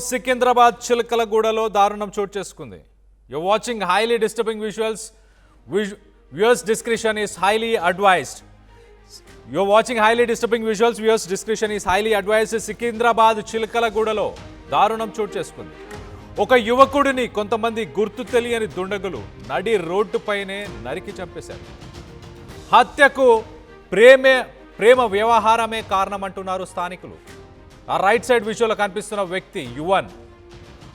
సికింద్రాబాద్ చిలకలగూడలో దారుణం చోటు చేసుకుంది. You watching highly disturbing visuals. Viewers discretion is highly advised. Viewers discretion is highly advised. Secunderabad చిలకలగూడలో దారుణం చోటు చేసుకుంది. ఒక యువకుడిని కొంతమంది గుర్తు తెలియని దుండగులు నడి రోడ్డుపైనే నరికి చంపేశారు. హత్యకు ప్రేమ వ్యవహారమే కారణమంటున్నారు స్థానికులు. ఆ రైట్ సైడ్ విజువల్లో కనిపిస్తున్న వ్యక్తి యువన్.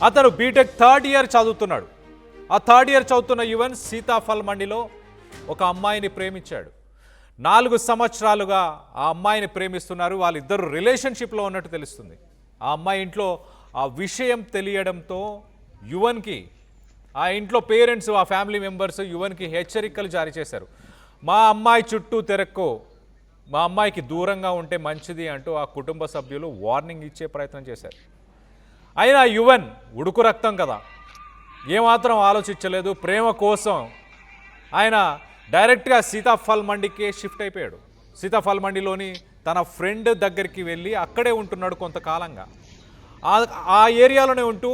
అతను బీటెక్ థర్డ్ ఇయర్ చదువుతున్నాడు. ఆ థర్డ్ ఇయర్ చదువుతున్న యువన్ సీతాఫల్ మండిలో ఒక అమ్మాయిని ప్రేమించాడు. 4 సంవత్సరాలుగా ఆ అమ్మాయిని ప్రేమిస్తున్నారు. వాళ్ళిద్దరు రిలేషన్షిప్లో ఉన్నట్టు తెలుస్తుంది. ఆ అమ్మాయి ఇంట్లో ఆ విషయం తెలియడంతో యువన్కి ఆ ఇంట్లో పేరెంట్స్, ఆ ఫ్యామిలీ మెంబర్స్ యువన్కి హెచ్చరికలు జారీ చేశారు. మా అమ్మాయి చుట్టూ తిరక్కో, మా అమ్మాయికి దూరంగా ఉంటే మంచిది అంటూ ఆ కుటుంబ సభ్యులు వార్నింగ్ ఇచ్చే ప్రయత్నం చేశారు. అయినా యువన్ ఉడుకు రక్తం కదా, ఏమాత్రం ఆలోచించలేదు. ప్రేమ కోసం ఆయన డైరెక్ట్గా సీతాఫల్ మండికే షిఫ్ట్ అయిపోయాడు. సీతాఫల్ మండిలోని తన ఫ్రెండ్ దగ్గరికి వెళ్ళి అక్కడే ఉంటున్నాడు కొంతకాలంగా. ఆ ఏరియాలోనే ఉంటూ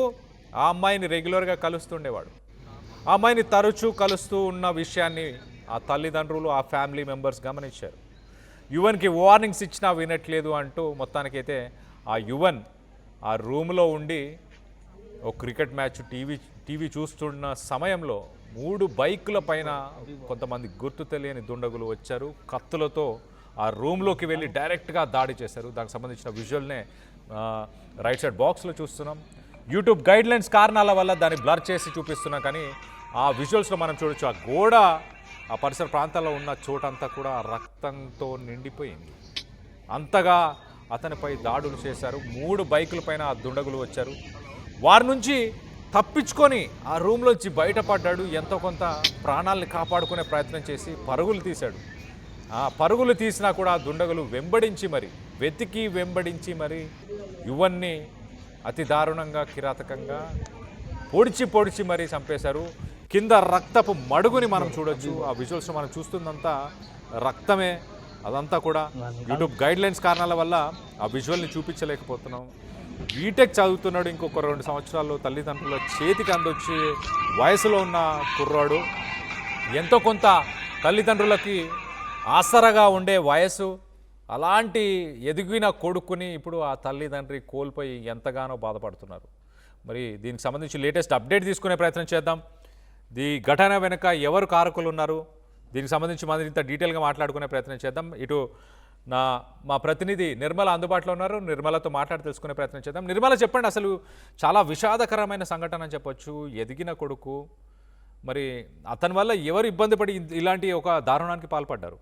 ఆ అమ్మాయిని రెగ్యులర్గా కలుస్తుండేవాడు. ఆ అమ్మాయిని తరచూ కలుస్తూ ఉన్న విషయాన్ని ఆ తల్లిదండ్రులు, ఆ ఫ్యామిలీ మెంబర్స్ గమనించారు. యువన్కి వార్నింగ్స్ ఇచ్చినా వినట్లేదు అంటూ మొత్తానికైతే ఆ యువన్ ఆ రూమ్లో ఉండి ఒక క్రికెట్ మ్యాచ్ టీవీ చూస్తున్న సమయంలో 3 బైకుల పైన కొంతమంది గుర్తు తెలియని దుండగులు వచ్చారు. కత్తులతో ఆ రూమ్లోకి వెళ్ళి డైరెక్ట్గా దాడి చేశారు. దానికి సంబంధించిన విజువల్నే రైట్ సైడ్ బాక్స్లో చూస్తున్నాం. యూట్యూబ్ గైడ్లైన్స్ కారణాల వల్ల దాన్ని బ్లర్ చేసి చూపిస్తున్నాం, కానీ ఆ విజువల్స్లో మనం చూడొచ్చు ఆ గోడ, ఆ పరిసర ప్రాంతాల్లో ఉన్న చోటంతా కూడా రక్తంతో నిండిపోయింది. అంతగా అతనిపై దాడులు చేశారు. 3 బైకుల పైన ఆ దుండగులు వచ్చారు. వారి నుంచి తప్పించుకొని ఆ రూమ్లోంచి బయటపడ్డాడు. ఎంతో కొంత ప్రాణాలని కాపాడుకునే ప్రయత్నం చేసి పరుగులు తీశాడు. ఆ పరుగులు తీసినా కూడా ఆ దుండగులు వెంబడించి మరి యువన్ని అతి దారుణంగా, కిరాతకంగా పొడిచి మరీ చంపేశారు. కింద రక్తపు మడుగుని మనం చూడొచ్చు. ఆ విజువల్స్ మనం చూస్తుందంతా రక్తమే. అదంతా కూడా యూట్యూబ్ గైడ్లైన్స్ కారణాల వల్ల ఆ విజువల్ని చూపించలేకపోతున్నాం. బీటెక్ చదువుతున్నాడు. ఇంకొక 2 సంవత్సరాల్లో తల్లిదండ్రుల చేతికి అందొచ్చి వయసులో ఉన్న కుర్రాడు. ఎంతో కొంత తల్లిదండ్రులకి ఆసరగా ఉండే వయసు. అలాంటి ఎదిగిన కొడుకుని ఇప్పుడు ఆ తల్లిదండ్రి కోల్పోయి ఎంతగానో బాధపడుతున్నారు. మరి దీనికి సంబంధించి లేటెస్ట్ అప్డేట్ తీసుకునే ప్రయత్నం చేద్దాం. ఈ ఘటన వెనుక ఎవరు కారకులు ఉన్నారు, దీనికి సంబంధించి మనం ఇంత డీటెయిల్గా మాట్లాడుకునే ప్రయత్నం చేద్దాం. ఇటు మా ప్రతినిధి నిర్మల అందుబాటులో ఉన్నారు. నిర్మలతో మాట్లాడి తెలుసుకునే ప్రయత్నం చేద్దాం. నిర్మల, చెప్పండి, అసలు చాలా విషాదకరమైన సంఘటన అని చెప్పొచ్చు. ఎదిగిన కొడుకు, మరి అతని వల్ల ఎవరు ఇబ్బంది పడి ఇలాంటి ఒక దారుణానికి పాల్పడ్డారు?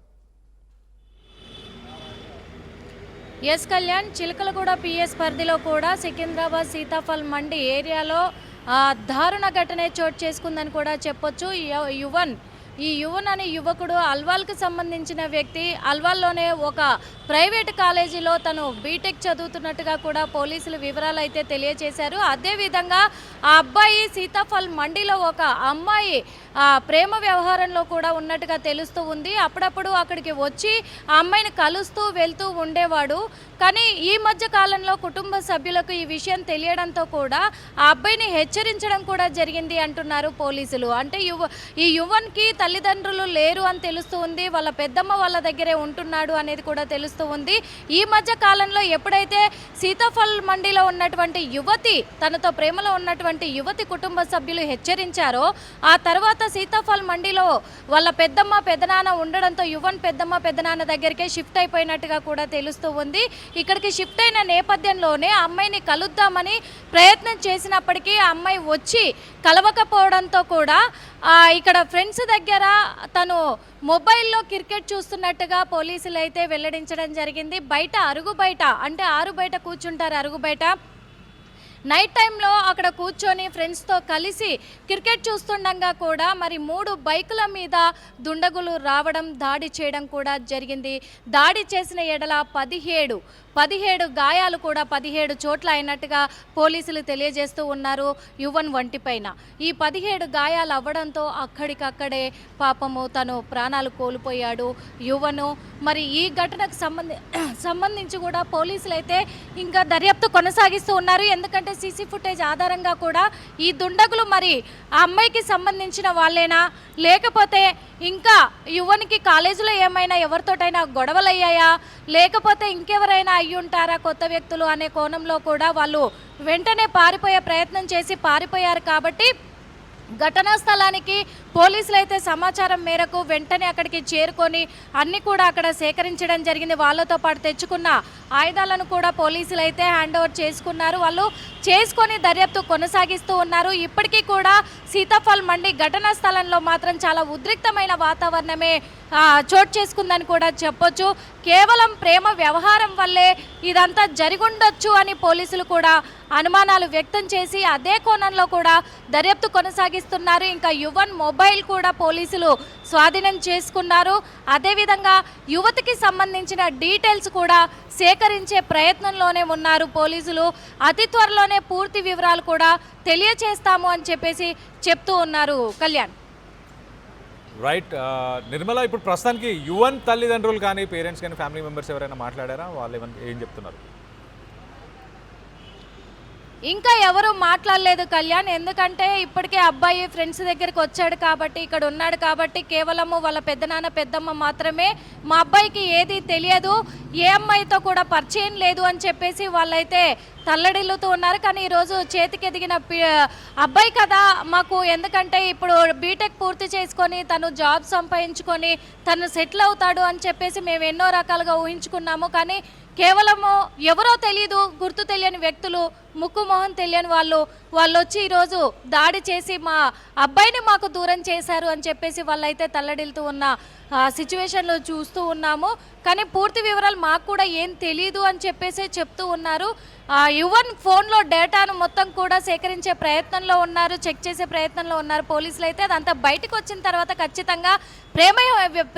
ఎస్ కళ్యాణ్, చిలకలగూడ పిఎస్ పరిధిలో కూడా సికింద్రాబాద్ సీతాఫల్ మండి ఏరియాలో దారుణ ఘటనే చోటు చేసుకుందని కూడా చెప్పొచ్చు. ఈ యువన్ అనే యువకుడు అల్వాల్కి సంబంధించిన వ్యక్తి. అల్వాల్లోనే ఒక ప్రైవేట్ కాలేజీలో తను బీటెక్ చదువుతున్నట్టుగా కూడా పోలీసులు వివరాలు అయితే తెలియజేశారు. అదేవిధంగా ఆ అబ్బాయి సీతాఫల్ మండిలో ఒక అమ్మాయి ప్రేమ వ్యవహారంలో కూడా ఉన్నట్టుగా తెలుస్తూ ఉంది. అప్పుడప్పుడు అక్కడికి వచ్చి ఆ అమ్మాయిని కలుస్తూ వెళ్తూ ఉండేవాడు. కానీ ఈ మధ్య కాలంలో కుటుంబ సభ్యులకు ఈ విషయం తెలియడంతో కూడా ఆ అబ్బాయిని హెచ్చరించడం కూడా జరిగింది అంటున్నారు పోలీసులు. అంటే ఈ యువన్కి తల్లిదండ్రులు లేరు అని తెలుస్తూ ఉంది. వాళ్ళ పెద్దమ్మ వాళ్ళ దగ్గరే ఉంటున్నాడు అనేది కూడా తెలుస్తూ ఉంది. ఈ మధ్య కాలంలో ఎప్పుడైతే సీతాఫల్ మండిలో ఉన్నటువంటి యువతి, తనతో ప్రేమలో ఉన్నటువంటి యువతి కుటుంబ సభ్యులు హెచ్చరించారో, ఆ తర్వాత సీతాఫల్ మండిలో వాళ్ళ పెద్దమ్మ పెదనాన్న ఉండడంతో యువన్ పెద్దమ్మ పెదనాన్న దగ్గరికే షిఫ్ట్ అయిపోయినట్టుగా కూడా తెలుస్తూ ఉంది. ఇక్కడికి షిఫ్ట్ అయిన నేపథ్యంలోనే అమ్మాయిని కలుద్దామని ప్రయత్నం చేసినప్పటికీ ఆ అమ్మాయి వచ్చి కలవకపోవడంతో కూడా ఇక్కడ ఫ్రెండ్స్ దగ్గర తను మొబైల్లో క్రికెట్ చూస్తున్నట్టుగా పోలీసులు అయితే వెల్లడించడం జరిగింది. బయట అరుగు బయట, అంటే ఆరు బయట కూర్చుంటారు, అరుగు బయట నైట్ టైంలో అక్కడ కూర్చొని ఫ్రెండ్స్తో కలిసి క్రికెట్ చూస్తుండగా కూడా మరి 3 బైకుల మీద దుండగులు రావడం, దాడి చేయడం కూడా జరిగింది. దాడి చేసిన ఎడల 17 గాయాలు కూడా 17 చోట్ల అయినట్టుగా పోలీసులు తెలియజేస్తూ ఉన్నారు యువన్ వంటిపైన. ఈ 17 గాయాలు అవ్వడంతో అక్కడికక్కడే పాపము తను ప్రాణాలు కోల్పోయాడు యువను. మరి ఈ ఘటనకు సంబంధించి కూడా పోలీసులు అయితే ఇంకా దర్యాప్తు కొనసాగిస్తూ ఉన్నారు. ఎందుకంటే ఎందుకంటే సీసీ ఫుటేజ్ ఆధారంగా కూడా ఈ దుండగులు మరి ఆ అమ్మాయికి సంబంధించిన వాళ్ళేనా, లేకపోతే ఇంకా యువనికి కాలేజీలో ఏమైనా ఎవరితోటైనా గొడవలు అయ్యాయా, లేకపోతే ఇంకెవరైనా అయ్యి ఉంటారా కొత్త వ్యక్తులు అనే కోణంలో కూడా వాళ్ళు వెంటనే పారిపోయే ప్రయత్నం చేసి పారిపోయారు. కాబట్టి ఘటనా స్థలానికి పోలీసులు అయితే సమాచారం మేరకు వెంటనే అక్కడికి చేరుకొని అన్ని కూడా అక్కడ సేకరించడం జరిగింది. వాళ్ళతో పాటు తెచ్చుకున్న ఆయుధాలను కూడా పోలీసులు అయితే హ్యాండ్ ఓవర్ చేసుకున్నారు. వాళ్ళు చేసుకొని దర్యాప్తు కొనసాగిస్తూ ఉన్నారు. ఇప్పటికీ కూడా సీతాఫల్ మండి ఘటనా స్థలంలో మాత్రం చాలా ఉద్రిక్తమైన వాతావరణమే చోటు చేసుకుందని కూడా చెప్పొచ్చు. కేవలం ప్రేమ వ్యవహారం వల్లే ఇదంతా జరిగుండొచ్చు అని పోలీసులు కూడా అనుమానాలు వ్యక్తం చేసి అదే కోణంలో కూడా దర్యాప్తు కొనసాగిస్తున్నారు. ఇంకా యువన్ మొబైల్ కూడా పోలీసులు స్వాధీనం చేసుకున్నారు. అదేవిధంగా యువతికి సంబంధించిన డీటెయిల్స్ కూడా సేకరించే ప్రయత్నంలోనే ఉన్నారు పోలీసులు. అతి త్వరలోనే పూర్తి వివరాలు కూడా తెలియచేస్తాము అని చెప్పేసి చెప్తూ ఉన్నారు. కళ్యాణ్. రైట్ నిర్మల, ఇప్పుడు ప్రస్తుతానికి యువన్ తల్లిదండ్రులు కానీ పేరెంట్స్ కానీ ఫ్యామిలీ మెంబర్స్ ఎవరైనా మాట్లాడారా? వాళ్ళు ఏం చెప్తున్నారు? ఇంకా ఎవరు మాట్లాడలేదు కళ్యాణ్. ఎందుకంటే ఇప్పటికే అబ్బాయి ఫ్రెండ్స్ దగ్గరికి వచ్చాడు కాబట్టి, ఇక్కడ ఉన్నాడు కాబట్టి కేవలము వాళ్ళ పెద్దనాన్న పెద్దమ్మ మాత్రమే మా అబ్బాయికి ఏది తెలియదు, ఏ అమ్మాయితో కూడా పరిచయం లేదు అని చెప్పేసి వాళ్ళైతే తల్లడిల్లుతూ ఉన్నారు. కానీ ఈరోజు చేతికి ఎదిగిన అబ్బాయి కదా మాకు, ఎందుకంటే ఇప్పుడు బీటెక్ పూర్తి చేసుకొని తను జాబ్ సంపాదించుకొని తను సెటిల్ అవుతాడు అని చెప్పేసి మేము ఎన్నో రకాలుగా ఊహించుకున్నాము. కానీ కేవలము ఎవరో తెలియదు, గుర్తు తెలియని వ్యక్తులు, ముక్కు మొహం తెలియని వాళ్ళు వచ్చి ఈరోజు దాడి చేసి మా అబ్బాయిని మాకు దూరం చేశారు అని చెప్పేసి వాళ్ళైతే తల్లడిల్లుతూ ఉన్న సిచ్యువేషన్లో చూస్తూ ఉన్నాము. కానీ పూర్తి వివరాలు మాకు కూడా ఏం తెలియదు అని చెప్పేసి చెప్తూ ఉన్నారు. యువన్ ఫోన్లో డేటాను మొత్తం కూడా సేకరించే ప్రయత్నంలో ఉన్నారు, చెక్ చేసే ప్రయత్నంలో ఉన్నారు పోలీసులు అయితే. అదంతా బయటకు వచ్చిన తర్వాత ఖచ్చితంగా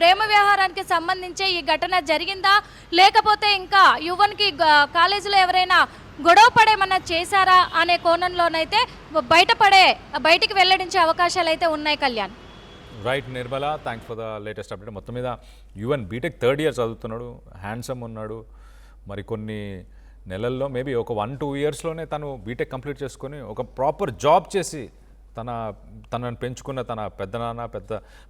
ప్రేమ వ్యవహారానికి సంబంధించి ఈ ఘటన జరిగిందా, లేకపోతే ఇంకా యువన్కి కాలేజీలో ఎవరైనా గొడవ పడేమన్నా చేశారా అనే కోణంలోనైతే బయటికి వెల్లడించే అవకాశాలు అయితే ఉన్నాయి. Kalyan. Right Nirmala, thanks for the latest update. మొత్తం మీద యువన్ బీటెక్ 3rd ఇయర్ చదువుతున్నాడు, హ్యాండ్సమ్ ఉన్నాడు. మరి కొన్ని నెలల్లో మేబీ ఒక 1-2 ఇయర్స్లోనే తను బీటెక్ కంప్లీట్ చేసుకొని ఒక ప్రాపర్ జాబ్ చేసి తనను పెంచుకున్న తన పెద్దనాన్న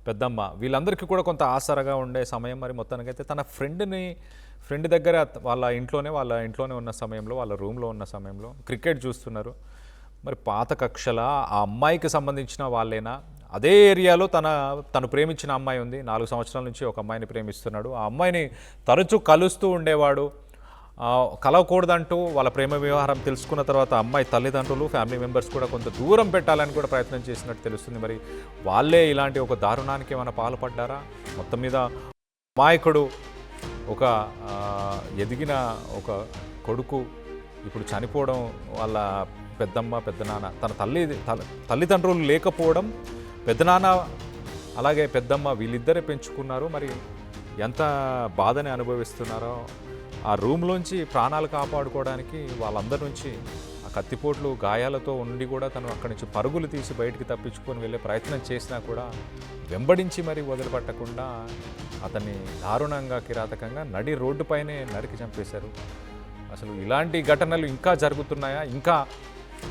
పెద్దమ్మ వీళ్ళందరికీ కూడా కొంత ఆసరగా ఉండే సమయం. మరి మొత్తానికైతే తన ఫ్రెండ్ దగ్గర వాళ్ళ ఇంట్లోనే ఉన్న సమయంలో, వాళ్ళ రూమ్లో ఉన్న సమయంలో క్రికెట్ చూస్తున్నారు. మరి పాత కక్షల ఆ అమ్మాయికి సంబంధించిన వాళ్ళేనా, అదే ఏరియాలో తను ప్రేమించిన అమ్మాయి ఉంది, 4 సంవత్సరాల నుంచి ఒక అమ్మాయిని ప్రేమిస్తున్నాడు. ఆ అమ్మాయిని తరచూ కలుస్తూ ఉండేవాడు. కలవకూడదంటూ వాళ్ళ ప్రేమ వ్యవహారం తెలుసుకున్న తర్వాత అమ్మాయి తల్లిదండ్రులు ఫ్యామిలీ మెంబర్స్ కూడా కొంత దూరం పెట్టాలని కూడా ప్రయత్నం చేసినట్టు తెలుస్తుంది. మరి వాళ్ళే ఇలాంటి ఒక దారుణానికి ఏమైనా పాల్పడ్డారా? మొత్తం మీద అమాయకుడు, ఒక ఎదిగిన ఒక కొడుకు ఇప్పుడు చనిపోవడం, వాళ్ళ పెద్దమ్మ పెద్దనాన్న తన తల్లిదండ్రులు లేకపోవడం, పెద్దనాన్న అలాగే పెద్దమ్మ వీళ్ళిద్దరే పెంచుకున్నారు. మరి ఎంత బాధని అనుభవిస్తున్నారో. ఆ రూమ్లోంచి ప్రాణాలు కాపాడుకోవడానికి వాళ్ళందరి నుంచి ఆ కత్తిపోట్లు గాయాలతో ఉండి కూడా తను అక్కడి నుంచి పరుగులు తీసి బయటికి తప్పించుకొని వెళ్ళే ప్రయత్నం చేసినా కూడా వెంబడించి మరీ వదిలిపెట్టకుండా అతన్ని దారుణంగా కిరాతకంగా నడి రోడ్డుపైనే నరికి చంపేశారు. అసలు ఇలాంటి ఘటనలు ఇంకా జరుగుతున్నాయా?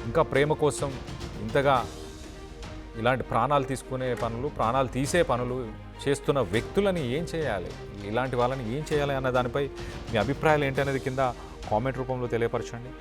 ఇంకా ప్రేమ కోసం ఇంతగా ఇలాంటి ప్రాణాలు తీసే పనులు చేస్తున్న వ్యక్తులని ఏం చేయాలి, ఇలాంటి వాళ్ళని ఏం చేయాలి అన్న దానిపై మీ అభిప్రాయాలు ఏంటనేది కింద కామెంట్ రూపంలో తెలియపరచండి.